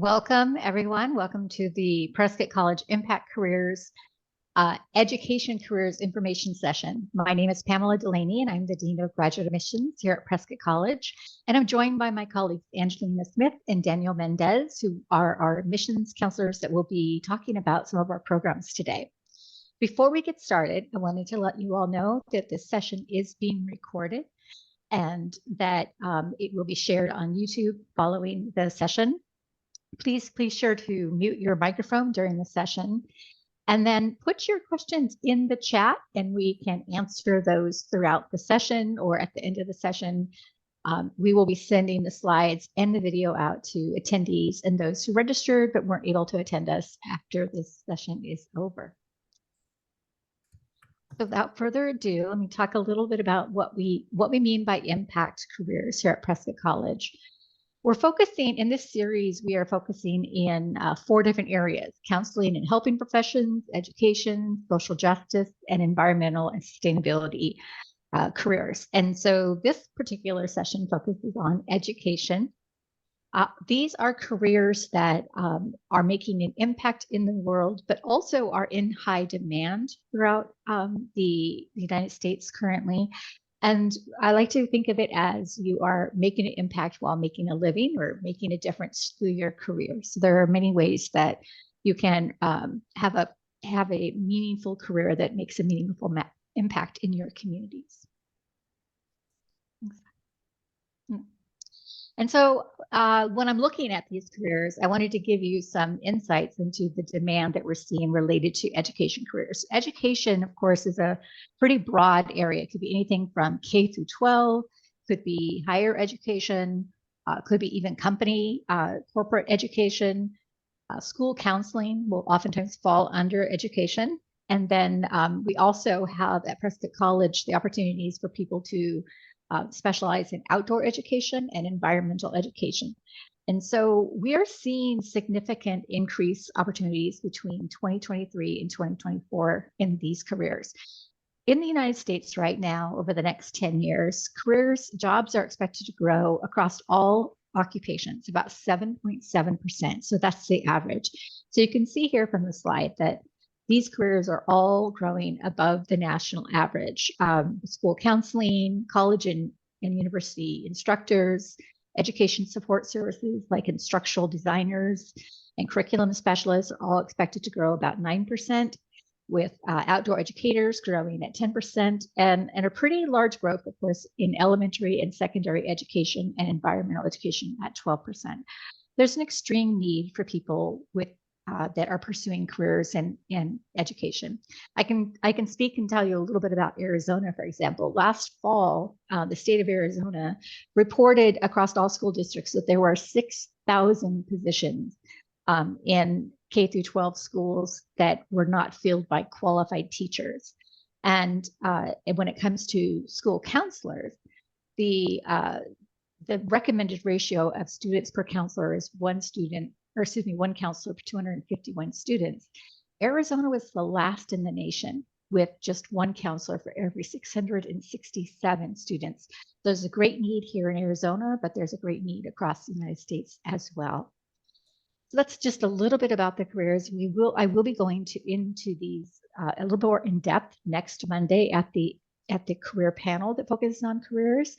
Welcome, everyone. Welcome to the Prescott College Impact Careers Education Careers Information Session. My name is Pamela Delaney, and I'm the Dean of Graduate Admissions here at Prescott College. And I'm joined by my colleagues Angelina Smith and Daniel Mendez, who are our admissions counselors that will be talking about some of our programs today. Before we get started, I wanted to let you all know that this session is being recorded and that it will be shared on YouTube following the session. Please sure to mute your microphone during the session and then put your questions in the chat and we can answer those throughout the session or at the end of the session. We will be sending the slides and the video out to attendees and those who registered but weren't able to attend us after this session is over. So without further ado, let me talk a little bit about what we mean by impact careers here at Prescott College. We're focusing in this series, we are focusing in 4 different areas: counseling and helping professions, education, social justice, and environmental and sustainability careers. And so this particular session focuses on education. These are careers that are making an impact in the world, but also are in high demand throughout the United States currently. And I like to think of it as you are making an impact while making a living or making a difference through your career. So there are many ways that you can have a meaningful career that makes a meaningful impact in your communities. And so when I'm looking at these careers, I wanted to give you some insights into the demand that we're seeing related to education careers. Education, of course, is a pretty broad area. It could be anything from K through 12, could be higher education, could be even company, corporate education. School counseling will oftentimes fall under education. And then we also have at Prescott College the opportunities for people to specialize in outdoor education and environmental education. And so we are seeing significant increase opportunities between 2023 and 2024 in these careers. In the United States right now, over the next 10 years, jobs are expected to grow across all occupations, about 7.7%. So that's the average. So you can see here from the slide that these careers are all growing above the national average. School counseling, college and university instructors, education support services like instructional designers and curriculum specialists are all expected to grow about 9%, with outdoor educators growing at 10%, and a pretty large growth, of course, in elementary and secondary education and environmental education at 12%. There's an extreme need for people that are pursuing careers in education. I can speak and tell you a little bit about Arizona, for example. Last fall, the state of Arizona reported across all school districts that there were 6,000 positions in K through 12 schools that were not filled by qualified teachers. And when it comes to school counselors, the recommended ratio of students per counselor is one counselor per 251 students. Arizona was the last in the nation with just one counselor for every 667 students. There's a great need here in Arizona, but there's a great need across the United States as well. So that's just a little bit about the careers. I will be going into these a little more in depth next Monday at the career panel that focuses on careers,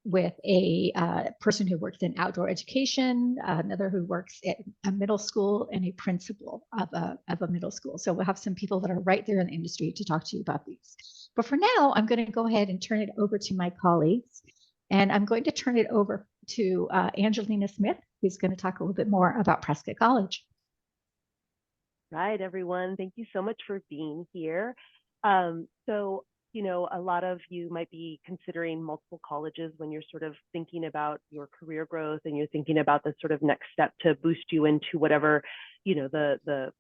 with a person who works in outdoor education, another who works at a middle school, and a principal of a middle school. So we'll have some people that are right there in the industry to talk to you about these. But for now, I'm going to go ahead and turn it over to my colleagues. And I'm going to turn it over to Angelina Smith, who's going to talk a little bit more about Prescott College. Right, everyone. Thank you so much for being here. You know, a lot of you might be considering multiple colleges when you're sort of thinking about your career growth and you're thinking about the sort of next step to boost you into whatever, you know, the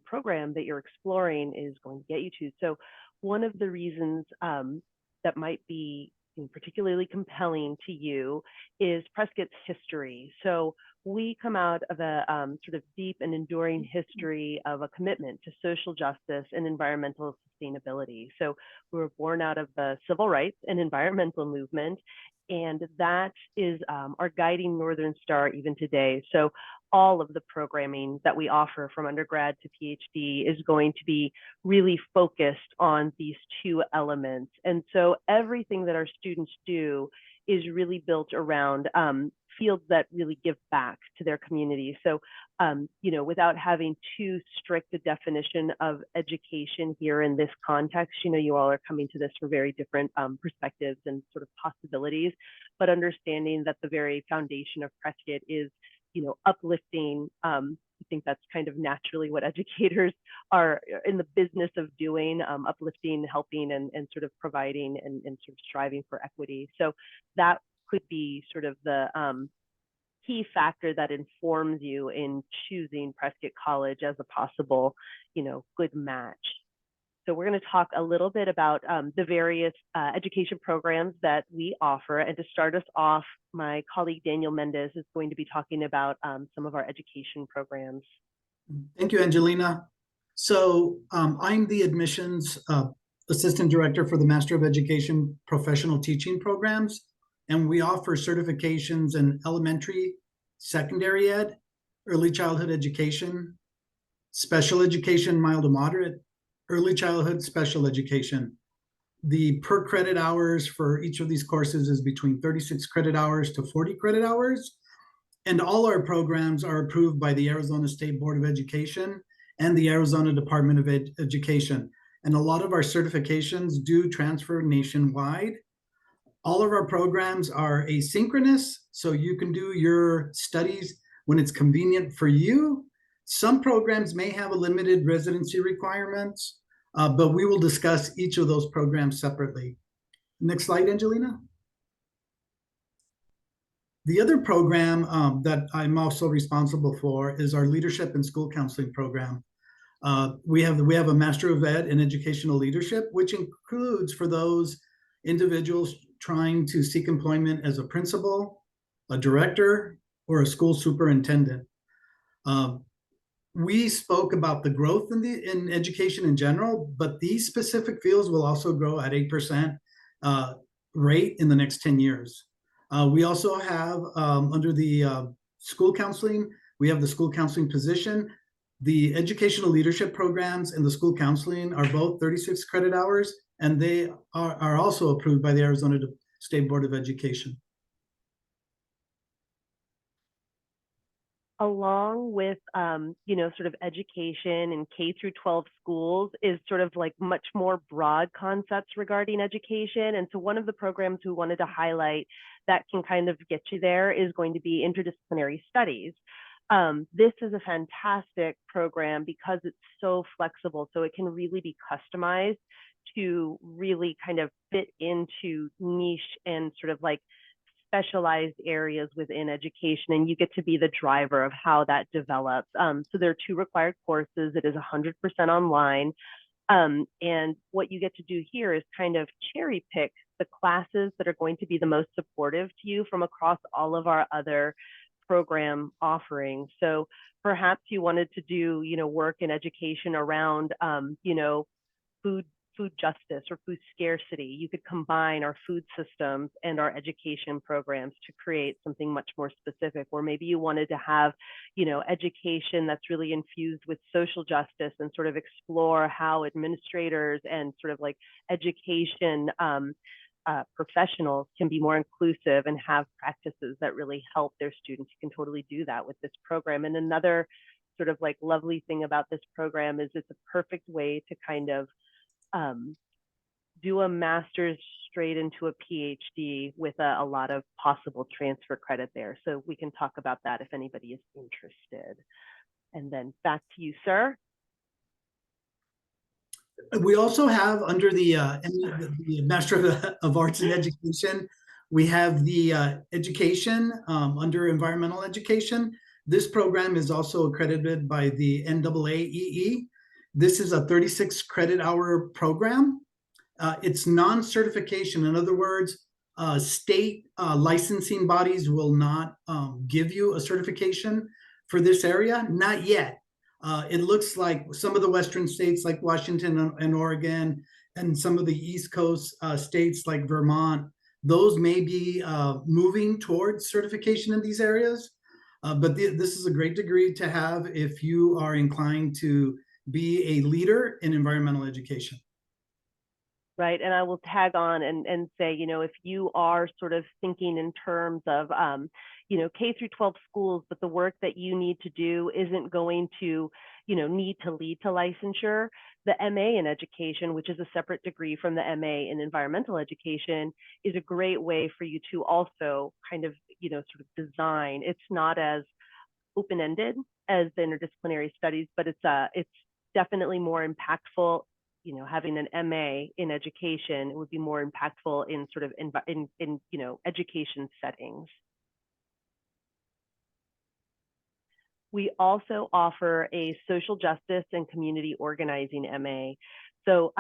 program that you're exploring is going to get you to. So one of the reasons that might be particularly compelling to you is Prescott's history. So we come out of a sort of deep and enduring history of a commitment to social justice and environmental sustainability. So we were born out of the civil rights and environmental movement, And that is our guiding Northern Star even today. So all of the programming that we offer from undergrad to PhD is going to be really focused on these two elements. And so everything that our students do is really built around fields that really give back to their community. So, without having too strict a definition of education here in this context, you all are coming to this for very different perspectives and sort of possibilities, but understanding that the very foundation of Prescott is, uplifting. I think that's kind of naturally what educators are in the business of doing, uplifting, helping, and sort of providing and sort of striving for equity. So that could be sort of the key factor that informs you in choosing Prescott College as a possible, good match. So we're going to talk a little bit about the various education programs that we offer. And to start us off, my colleague Daniel Mendez is going to be talking about some of our education programs. Thank you, Angelina. So I'm the admissions assistant director for the Master of Education professional teaching programs. And we offer certifications in elementary, secondary ed, early childhood education, special education, mild to moderate, early childhood special education. The per credit hours for each of these courses is between 36 credit hours to 40 credit hours. And all our programs are approved by the Arizona State Board of Education and the Arizona Department of Education. And a lot of our certifications do transfer nationwide. All of our programs are asynchronous, so you can do your studies when it's convenient for you. Some programs may have a limited residency requirements, but we will discuss each of those programs separately. Next slide, Angelina. The other program that I'm also responsible for is our leadership and school counseling program. We have a Master of Ed in Educational Leadership, which includes for those individuals trying to seek employment as a principal, a director, or a school superintendent. We spoke about the growth in education in general, but these specific fields will also grow at 8% rate in the next 10 years. We also have under the school counseling, we have the school counseling position. The educational leadership programs and the school counseling are both 36 credit hours, and they are also approved by the Arizona State Board of Education. Along with, sort of education and K through 12 schools is sort of like much more broad concepts regarding education. And so one of the programs we wanted to highlight that can kind of get you there is going to be interdisciplinary studies. This is a fantastic program because it's so flexible, so it can really be customized to really kind of fit into niche and sort of like specialized areas within education, and you get to be the driver of how that develops. So there are 2 required courses. It is 100% online. And what you get to do here is kind of cherry pick the classes that are going to be the most supportive to you from across all of our other program offerings. So perhaps you wanted to do, work in education around, food justice or food scarcity. You could combine our food systems and our education programs to create something much more specific. Or maybe you wanted to have, education that's really infused with social justice and sort of explore how administrators and sort of like education professionals can be more inclusive and have practices that really help their students. You can totally do that with this program. And another sort of like lovely thing about this program is it's a perfect way to kind of do a master's straight into a PhD with a lot of possible transfer credit there. So we can talk about that if anybody is interested. And then back to you, sir. We also have under the Master of Arts in Education, we have the education under environmental education. This program is also accredited by the NAAEE. This is a 36 credit hour program. It's non-certification. In other words, state licensing bodies will not give you a certification for this area, not yet. It looks like some of the Western states like Washington and Oregon and some of the East Coast states like Vermont, those may be moving towards certification in these areas. But this is a great degree to have if you are inclined to be a leader in environmental education. Right. And I will tag on and say, you know, if you are sort of thinking in terms of, you know, K through 12 schools, but the work that you need to do isn't going to, you know, need to lead to licensure, the MA in education, which is a separate degree from the MA in environmental education, is a great way for you to also kind of, you know, sort of design. It's not as open-ended as the interdisciplinary studies, but it's definitely more impactful. You know, having an MA in education, it would be more impactful in sort of in you know, education settings. We also offer a social justice and community organizing MA. So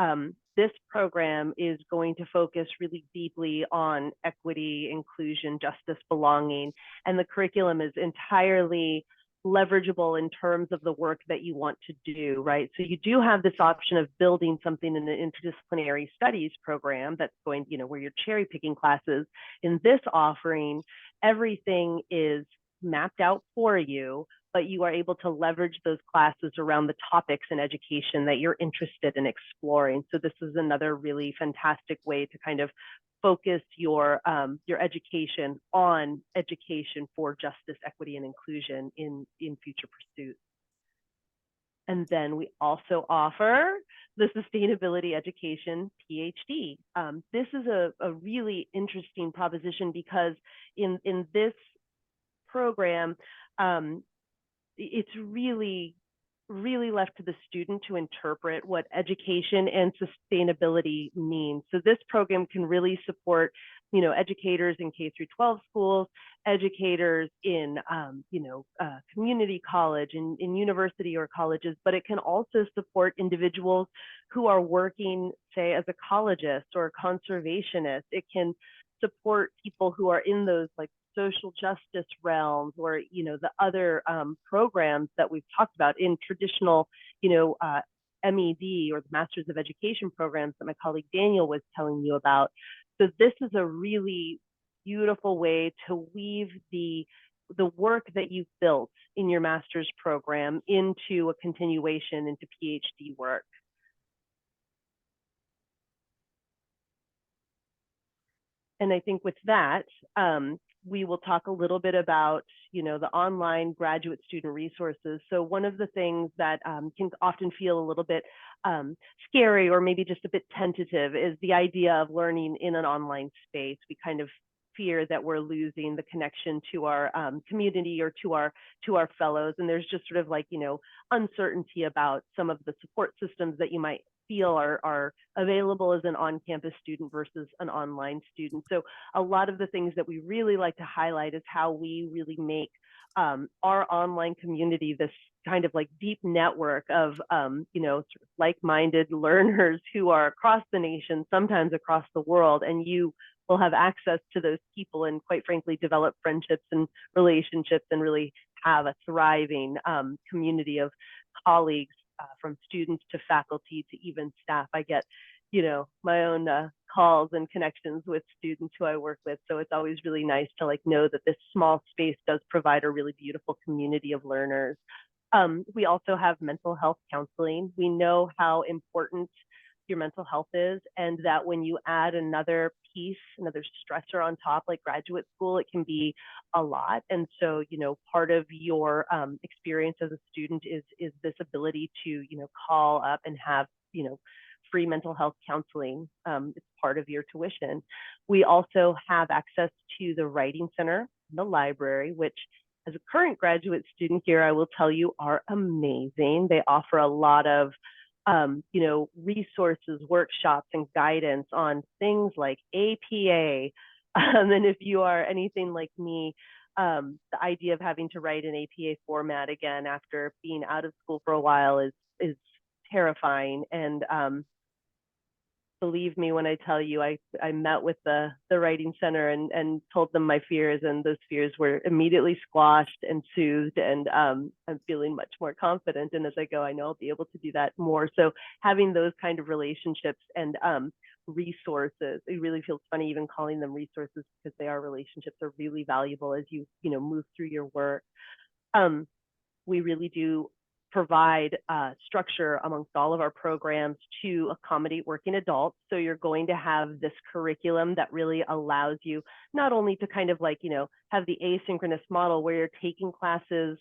this program is going to focus really deeply on equity, inclusion, justice, belonging, and the curriculum is entirely leverageable in terms of the work that you want to do, right? So you do have this option of building something in an interdisciplinary studies program that's going, you know, where you're cherry picking classes. In this offering, everything is mapped out for you, but you are able to leverage those classes around the topics in education that you're interested in exploring. So this is another really fantastic way to kind of focus your education on education for justice, equity, and inclusion in future pursuits. And then we also offer the Sustainability Education PhD. This is a really interesting proposition because in this program, it's really left to the student to interpret what education and sustainability means. So this program can really support, you know, educators in K through 12 schools, educators in, you know, community college, in university or colleges, but it can also support individuals who are working, say, as ecologist or conservationist. It can support people who are in those like social justice realms, or you know, the other programs that we've talked about in traditional, you know, MED or the Masters of Education programs that my colleague Daniel was telling you about. So this is a really beautiful way to weave the work that you've built in your master's program into a continuation into PhD work. And I think with that, we will talk a little bit about, you know, the online graduate student resources. So one of the things that can often feel a little bit scary or maybe just a bit tentative is the idea of learning in an online space. We kind of fear that we're losing the connection to our community or to our fellows. And there's just sort of like, you know, uncertainty about some of the support systems that you might feel are available as an on-campus student versus an online student. So a lot of the things that we really like to highlight is how we really make our online community this kind of like deep network of, you know, sort of like-minded learners who are across the nation, sometimes across the world, and you will have access to those people and quite frankly develop friendships and relationships and really have a thriving community of colleagues, from students to faculty to even staff. I get, you know, my own calls and connections with students who I work with. So it's always really nice to like know that this small space does provide a really beautiful community of learners. We also have mental health counseling. We know how important your mental health is, and that when you add another piece, another stressor on top, like graduate school, it can be a lot. And so, you know, part of your experience as a student is this ability to, you know, call up and have, you know, free mental health counseling. It's part of your tuition. We also have access to the Writing Center, the library, which as a current graduate student here, I will tell you are amazing. They offer a lot of you know, resources, workshops, and guidance on things like APA. And if you are anything like me, the idea of having to write an APA format again after being out of school for a while is terrifying. And believe me when I tell you, I met with the Writing Center and told them my fears, and those fears were immediately squashed and soothed, and I'm feeling much more confident. And as I go, I know I'll be able to do that more. So having those kind of relationships and resources. It really feels funny even calling them resources because they are relationships, are really valuable as you move through your work. We really do provide structure amongst all of our programs to accommodate working adults. So you're going to have this curriculum that really allows you not only to kind of like, have the asynchronous model where you're taking classes,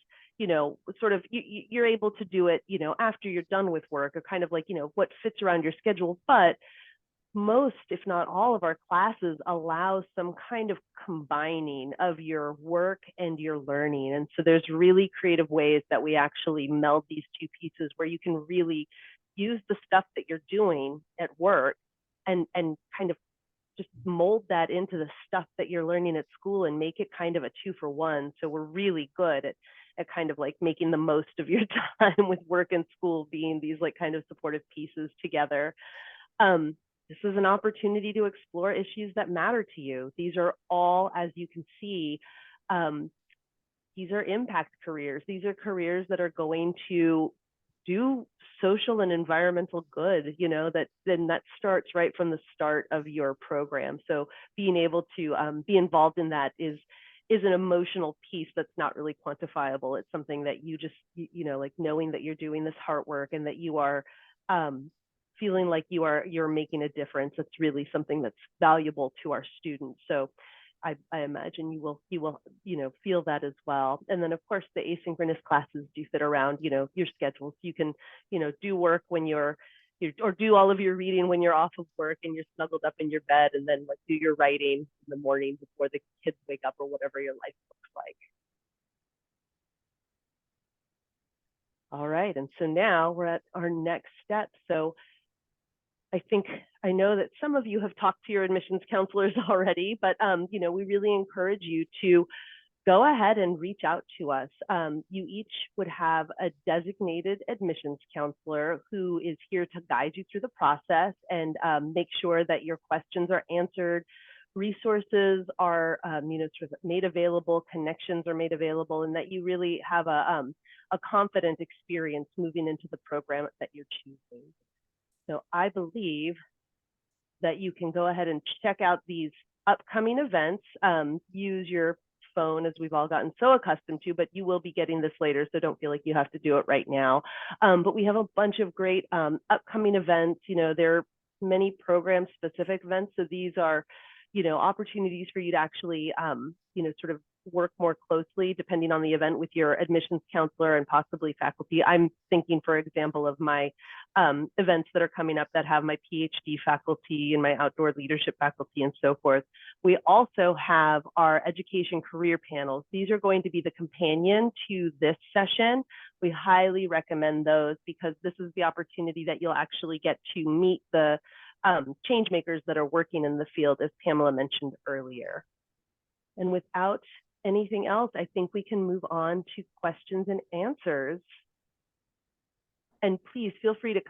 sort of you're able to do it, after you're done with work, or kind of like, what fits around your schedule. But most, if not all of our classes allow some kind of combining of your work and your learning. And so there's really creative ways that we actually meld these two pieces where you can really use the stuff that you're doing at work and kind of just mold that into the stuff that you're learning at school and make it kind of a 2-for-1. So we're really good at kind of like making the most of your time with work and school being these like kind of supportive pieces together. This is an opportunity to explore issues that matter to you. These are all, as you can see, these are impact careers. These are careers that are going to do social and environmental good, that starts right from the start of your program. So being able to be involved in that is an emotional piece that's not really quantifiable. It's something that you just, like knowing that you're doing this hard work and that you are feeling like you're making a difference. It's really something that's valuable to our students. So I imagine you will feel that as well. And then of course the asynchronous classes do fit around your schedules. You can do work when you're or do all of your reading when you're off of work and you're snuggled up in your bed, and then like do your writing in the morning before the kids wake up, or whatever your life looks like. All right, and so now we're at our next step. So I know that some of you have talked to your admissions counselors already, but we really encourage you to go ahead and reach out to us. You each would have a designated admissions counselor who is here to guide you through the process and make sure that your questions are answered, resources are sort of made available, connections are made available, and that you really have a confident experience moving into the program that you're choosing. So I believe that you can go ahead and check out these upcoming events. Use your phone, as we've all gotten so accustomed to, but you will be getting this later, so don't feel like you have to do it right now. But we have a bunch of great upcoming events. There are many program-specific events, so these are opportunities for you to actually sort of work more closely depending on the event with your admissions counselor and possibly faculty. I'm thinking, for example, of my events that are coming up that have my Ph.D. faculty and my outdoor leadership faculty and so forth. We also have our education career panels. These are going to be the companion to this session. We highly recommend those because this is the opportunity that you'll actually get to meet the change makers that are working in the field, as Pamela mentioned earlier. And without anything else, I think we can move on to questions and answers. And please feel free to